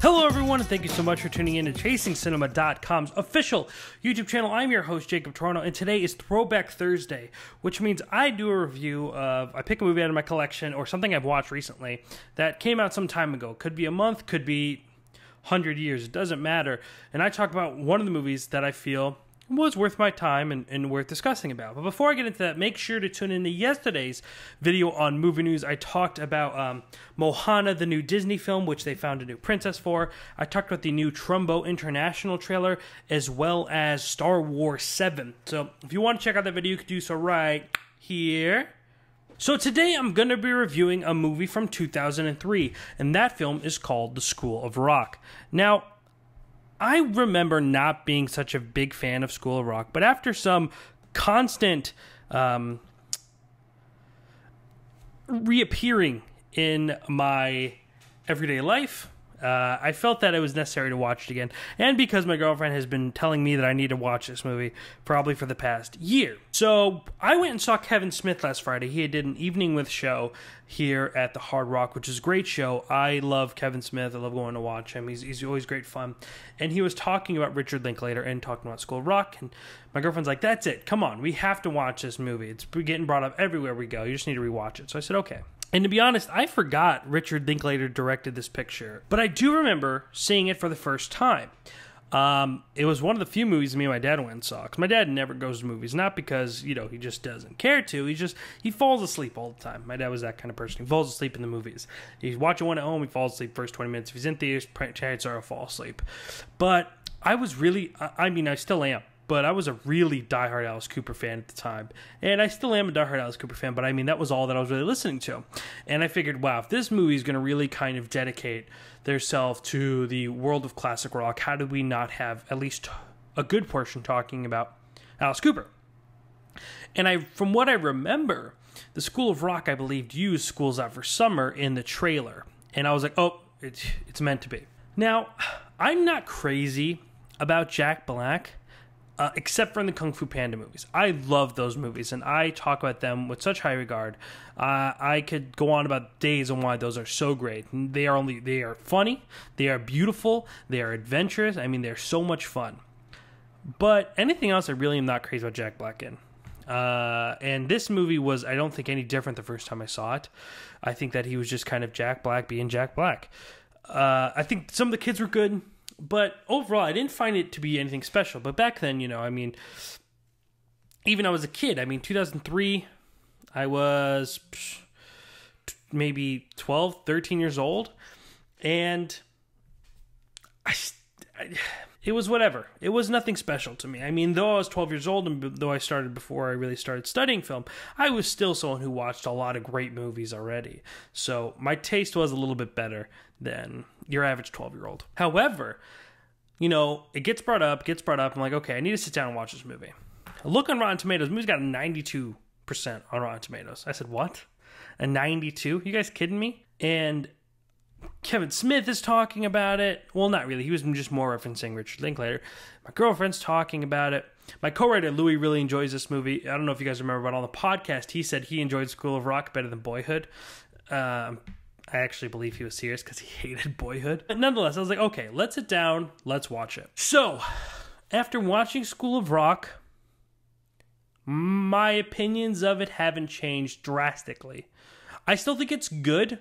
Hello everyone, and thank you so much for tuning in to ChasingCinema.com's official YouTube channel. I'm your host, Jacob Tiranno, and today is Throwback Thursday, which means I do a review of, I pick a movie out of my collection or something I've watched recently that came out some time ago. Could be a month, could be 100 years, it doesn't matter. And I talk about one of the movies that I feel was worth my time and worth discussing about. But before I get into that, make sure to tune into yesterday's video on movie news. I talked about Moana, the new Disney film, which they found a new princess for. I talked about the new Trumbo International trailer, as well as Star Wars 7. So if you want to check out that video, you can do so right here. So today I'm going to be reviewing a movie from 2003, and that film is called The School of Rock. Now, I remember not being such a big fan of School of Rock, but after some constant reappearing in my everyday life, I felt that it was necessary to watch it again. And because my girlfriend has been telling me that I need to watch this movie probably for the past year. So I went and saw Kevin Smith last Friday. He did an Evening with show here at the Hard Rock, which is a great show. I love Kevin Smith. I love going to watch him. He's always great fun. And he was talking about Richard Linklater and talking about School of Rock. And my girlfriend's like, that's it. Come on. We have to watch this movie. It's getting brought up everywhere we go. You just need to rewatch it. So I said, okay. And to be honest, I forgot Richard Linklater directed this picture, but I do remember seeing it for the first time. It was one of the few movies me and my dad went and saw, because my dad never goes to movies, not because, you know, he just doesn't care to, he falls asleep all the time. My dad was that kind of person. He falls asleep in the movies. He's watching one at home, he falls asleep first 20 minutes. If he's in theaters, chances are he'll fall asleep. But I was really, I still am. But I was a really diehard Alice Cooper fan at the time. And I still am a diehard Alice Cooper fan, but I mean, that was all that I was really listening to. And I figured, wow, if this movie is going to really kind of dedicate theirself to the world of classic rock, how do we not have at least a good portion talking about Alice Cooper? And from what I remember, the School of Rock, I believe, used School's Out for Summer in the trailer. And I was like, oh, it's meant to be. Now, I'm not crazy about Jack Black. Except for in the Kung Fu Panda movies. I love those movies, and I talk about them with such high regard. I could go on about days on why those are so great. They are funny, they are beautiful, they are adventurous. I mean, they're so much fun. But anything else, I really am not crazy about Jack Black in. And this movie was, I don't think, any different the first time I saw it. I think that he was just kind of Jack Black being Jack Black. I think some of the kids were good. But overall, I didn't find it to be anything special. But back then, you know, I mean, even I was a kid. I mean, 2003, I was maybe 12, 13 years old. And it was whatever. It was nothing special to me. I mean, though I was 12 years old and though I started before I really started studying film, I was still someone who watched a lot of great movies already. So my taste was a little bit better than your average 12-year-old. However, you know, it gets brought up. I'm like, okay, I need to sit down and watch this movie. I look on Rotten Tomatoes. The movie's got a 92% on Rotten Tomatoes. I said, what? A 92? You guys kidding me? And Kevin Smith is talking about it. Well, not really. He was just more referencing Richard Linklater. My girlfriend's talking about it. My co-writer, Louis, really enjoys this movie. I don't know if you guys remember, but on the podcast, he said he enjoyed School of Rock better than Boyhood. I actually believe he was serious because he hated Boyhood. But nonetheless, I was like, okay, let's sit down. Let's watch it. So, after watching School of Rock, my opinions of it haven't changed drastically. I still think it's good.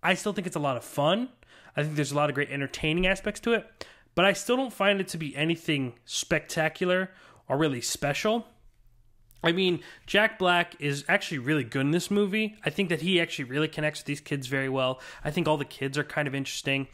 I still think it's a lot of fun. I think there's a lot of great entertaining aspects to it. But I still don't find it to be anything spectacular or really special. I mean, Jack Black is actually really good in this movie. I think that he actually really connects with these kids very well. I think all the kids are kind of interesting.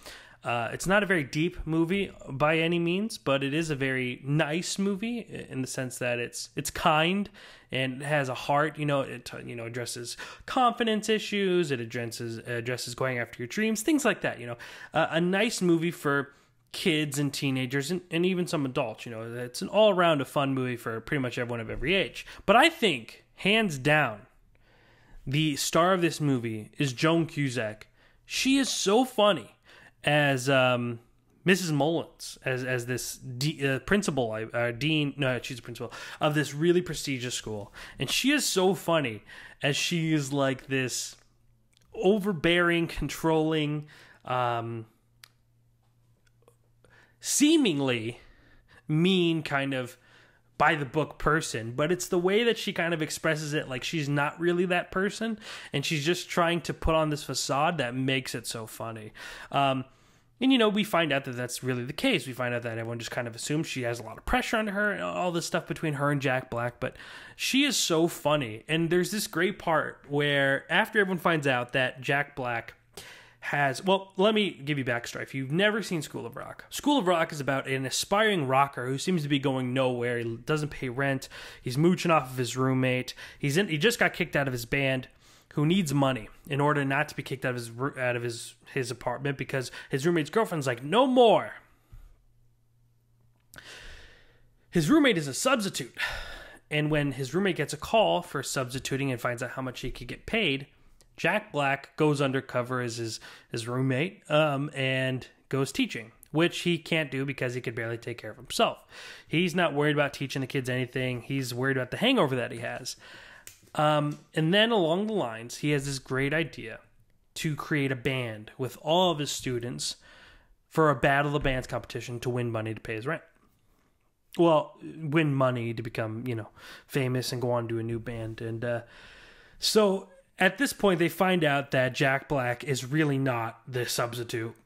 It's not a very deep movie by any means, but it is a very nice movie in the sense that it's kind and it has a heart. You know, it addresses confidence issues. It addresses going after your dreams, things like that. You know, a nice movie for kids and teenagers and even some adults. You know, it's an all-around a fun movie for pretty much everyone of every age. But I think, hands down, the star of this movie is Joan Cusack. She is so funny as Mrs. Mullins, as this principal, dean, no, she's a principal, of this really prestigious school. And she is so funny as she is like this overbearing, controlling, seemingly mean, kind of by the book person, but it's the way that she kind of expresses it like she's not really that person, and she's just trying to put on this facade that makes it so funny. And, you know, we find out that that's really the case. We find out that everyone just kind of assumes she has a lot of pressure on her and all this stuff between her and Jack Black. But she is so funny. And there's this great part where after everyone finds out that Jack Black has... Well, let me give you backstory. If you've never seen School of Rock. School of Rock is about an aspiring rocker who seems to be going nowhere. He doesn't pay rent. He's mooching off of his roommate. He just got kicked out of his band, who needs money in order not to be kicked out of his apartment because his roommate's girlfriend's like, no more. His roommate is a substitute. And when his roommate gets a call for substituting and finds out how much he could get paid, Jack Black goes undercover as his roommate and goes teaching, which he can't do because he could barely take care of himself. He's not worried about teaching the kids anything. He's worried about the hangover that he has. And then along the lines, he has this great idea to create a band with all of his students for a Battle of the Bands competition to win money to pay his rent. Well, win money to become, you know, famous and go on to a new band. And so at this point, they find out that Jack Black is really not the substitute.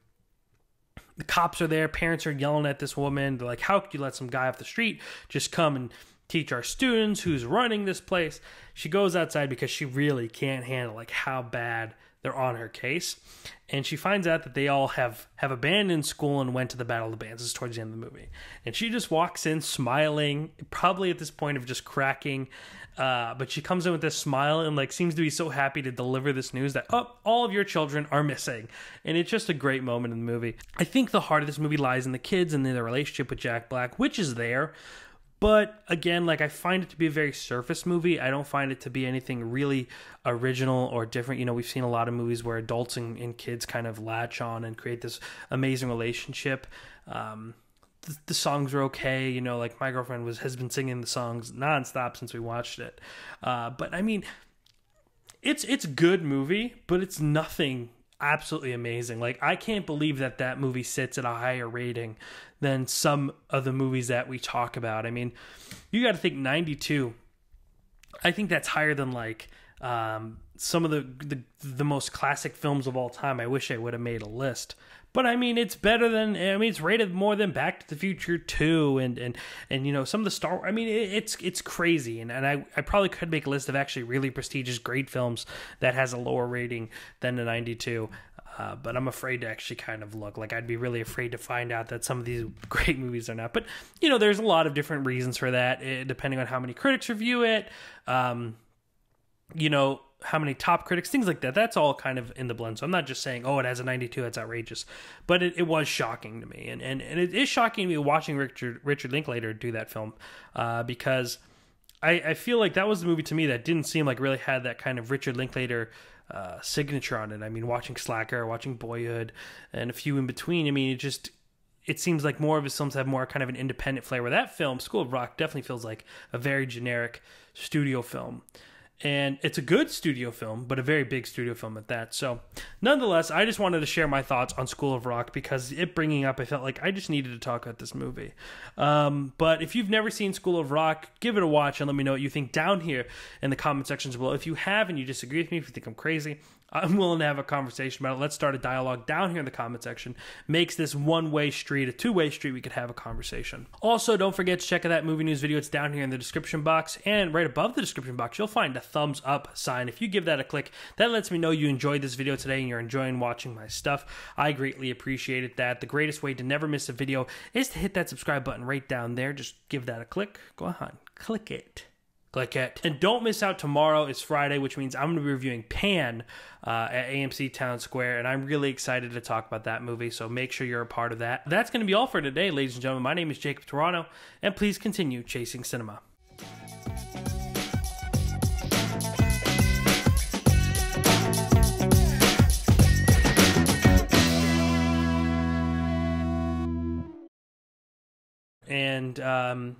The cops are there. Parents are yelling at this woman. They're like, how could you let some guy off the street just come and teach our students? Who's running this place? She goes outside because she really can't handle like how bad they're on her case. And she finds out that they all have abandoned school and went to the Battle of the Bands. This is towards the end of the movie. And she just walks in smiling, probably at this point of just cracking. But she comes in with this smile and like seems to be so happy to deliver this news that, oh, all of your children are missing. And it's just a great moment in the movie. I think the heart of this movie lies in the kids and in their relationship with Jack Black, which is there. But again, like I find it to be a very surface movie. I don't find it to be anything really original or different. You know, we've seen a lot of movies where adults and kids kind of latch on and create this amazing relationship. The songs are okay. You know, like my girlfriend has been singing the songs nonstop since we watched it. But I mean, it's a good movie, but it's nothing absolutely amazing. Like I can't believe that movie sits at a higher rating than some of the movies that we talk about. I mean, you got to think 92. I think that's higher than like some of the most classic films of all time. I wish I would have made a list. But I mean, it's better than, I mean, it's rated more than Back to the Future 2 and you know, some of the Star, I mean, it's crazy. And I probably could make a list of actually really prestigious, great films that has a lower rating than the 92. But I'm afraid to actually kind of look. Like, I'd be really afraid to find out that some of these great movies are not. But, you know, there's a lot of different reasons for that, depending on how many critics review it, you know, how many top critics, things like that. That's all kind of in the blend. So I'm not just saying, oh, it has a 92, that's outrageous. But it was shocking to me. And it is shocking to me watching Richard Linklater do that film because I feel like that was the movie to me that didn't seem like really had that kind of Richard Linklater signature on it. I mean, watching Slacker, watching Boyhood, and a few in between, I mean, it seems like more of his films have more kind of an independent flavor. That film, School of Rock, definitely feels like a very generic studio film. And it's a good studio film, but a very big studio film at that. So, nonetheless, I just wanted to share my thoughts on School of Rock because it bringing up, I felt like I just needed to talk about this movie. But if you've never seen School of Rock, give it a watch and let me know what you think down here in the comment sections below. If you have and you disagree with me, if you think I'm crazy, I'm willing to have a conversation about it. Let's start a dialogue down here in the comment section. Makes this one-way street a two-way street. We could have a conversation. Also, don't forget to check out that movie news video. It's down here in the description box. And right above the description box, you'll find a thumbs up sign. If you give that a click, that lets me know you enjoyed this video today and you're enjoying watching my stuff. I greatly appreciated that. The greatest way to never miss a video is to hit that subscribe button right down there. Just give that a click. Go on, click it. Click it. And don't miss out, tomorrow is Friday, which means I'm going to be reviewing Pan at AMC Town Square, and I'm really excited to talk about that movie, so make sure you're a part of that. That's going to be all for today, ladies and gentlemen. My name is Jacob Tiranno, and please continue chasing cinema. And,